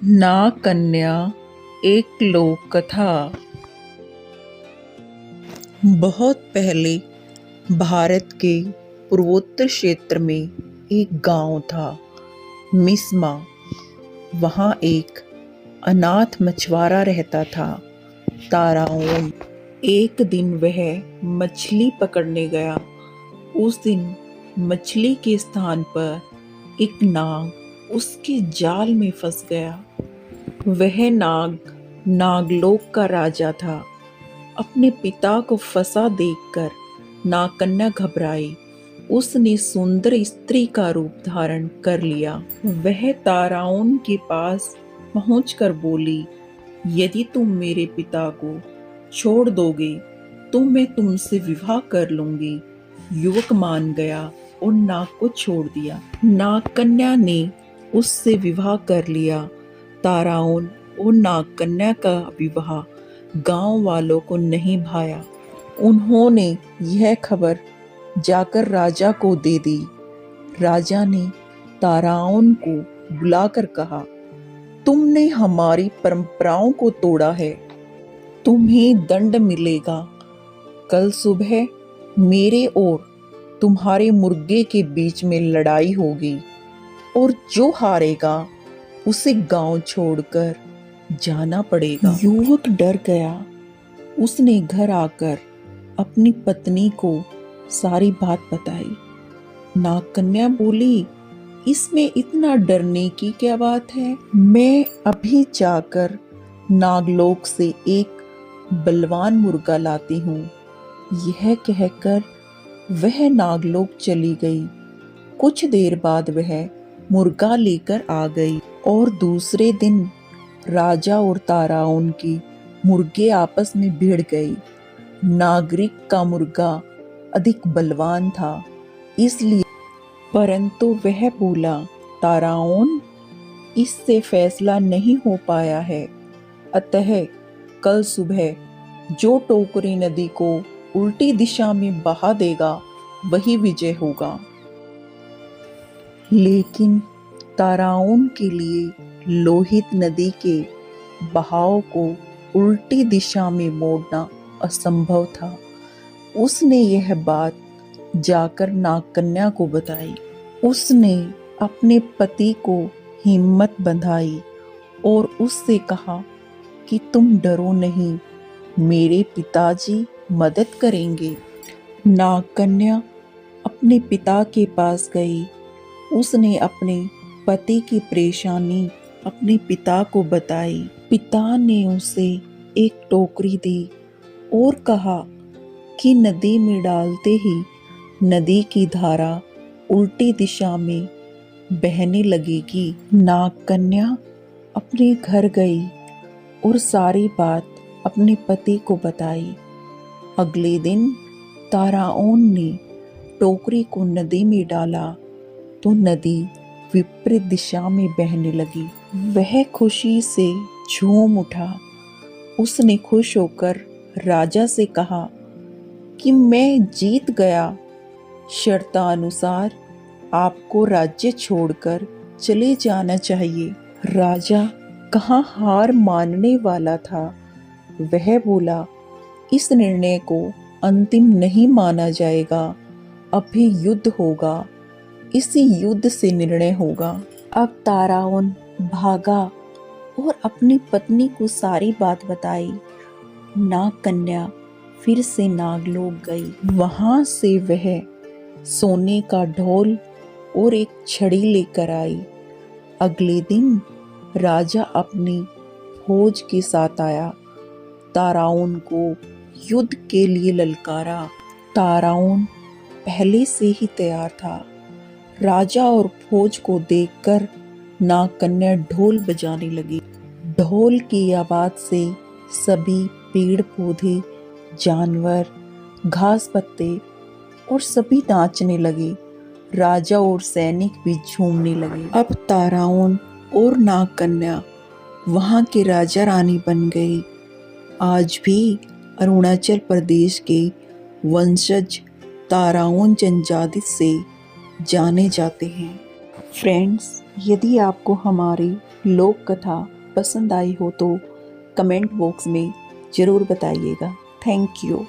नाग कन्या एक लोक कथा। बहुत पहले भारत के पूर्वोत्तर क्षेत्र में एक गांव था, मिस्मा। वहाँ एक अनाथ मछुआरा रहता था, ताराओन। एक दिन वह मछली पकड़ने गया। उस दिन मछली के स्थान पर एक नाग उसके जाल में फंस गया। वह नाग नागलोक का राजा था। अपने पिता को फंसा देखकर नागकन्या घबराई। उसने सुंदर स्त्री का रूप धारण कर लिया। वह ताराओन के पास पहुंचकर बोली, यदि तुम मेरे पिता को छोड़ दोगे तो मैं तुमसे विवाह कर लूंगी। युवक मान गया और नाग को छोड़ दिया। नागकन्या ने उससे विवाह कर लिया। ताराओन और नागकन्या का विवाह गांव वालों को नहीं भाया। उन्होंने यह खबर जाकर राजा को दे दी। राजा ने ताराओन को बुलाकर कहा, तुमने हमारी परंपराओं को तोड़ा है, तुम्हें दंड मिलेगा। कल सुबह मेरे और तुम्हारे मुर्गे के बीच में लड़ाई होगी और जो हारेगा उसे गांव छोड़कर जाना पड़ेगा। युवक डर गया। उसने घर आकर अपनी पत्नी को सारी बात बताई। नागकन्या बोली, इसमें इतना डरने की क्या बात है? मैं अभी जाकर नागलोक से एक बलवान मुर्गा लाती हूँ। यह कहकर वह नागलोक चली गई। कुछ देर बाद वह मुर्गा लेकर आ गई और दूसरे दिन राजा और ताराओन की मुर्गे आपस में भिड़ गई। नागरिक का मुर्गा अधिक बलवान था, इसलिए परंतु वह बोला, ताराओन, इससे फैसला नहीं हो पाया है, अतः कल सुबह जो टोकरी नदी को उल्टी दिशा में बहा देगा वही विजय होगा। लेकिन ताराओन के लिए लोहित नदी के बहाव को उल्टी दिशा में मोड़ना असंभव था। उसने यह बात जाकर नागकन्या को बताई। उसने अपने पति को हिम्मत बंधाई और उससे कहा कि तुम डरो नहीं, मेरे पिताजी मदद करेंगे। नागकन्या अपने पिता के पास गई। उसने अपने पति की परेशानी अपने पिता को बताई। पिता ने उसे एक टोकरी दी और कहा कि नदी में डालते ही नदी की धारा उल्टी दिशा में बहने लगेगी। नागकन्या अपने घर गई और सारी बात अपने पति को बताई। अगले दिन ताराओन ने टोकरी को नदी में डाला तो नदी विपरीत दिशा में बहने लगी। वह खुशी से झूम उठा। उसने खुश होकर राजा से कहा कि मैं जीत गया। शर्तानुसार आपको राज्य छोड़कर चले जाना चाहिए। राजा कहाँ हार मानने वाला था। वह बोला, इस निर्णय को अंतिम नहीं माना जाएगा, अभी युद्ध होगा, इसी युद्ध से निर्णय होगा। अब ताराओन भागा और अपनी पत्नी को सारी बात बताई। नागकन्या फिर से नागलोक गई। वहां से वह सोने का ढोल और एक छड़ी लेकर आई। अगले दिन राजा अपनी फौज के साथ आया। ताराओन को युद्ध के लिए ललकारा। ताराओन पहले से ही तैयार था। राजा और फौज को देखकर नागकन्या ढोल बजाने लगी। ढोल की आवाज से सभी पेड़ पौधे, जानवर, घास पत्ते और सभी नाचने लगे। राजा और सैनिक भी झूमने लगे। अब ताराओन और नागकन्या वहां के राजा रानी बन गई। आज भी अरुणाचल प्रदेश के वंशज ताराओन जनजाति से जाने जाते हैं। फ्रेंड्स, यदि आपको हमारी लोक कथा पसंद आई हो तो कमेंट बॉक्स में ज़रूर बताइएगा। Thank you.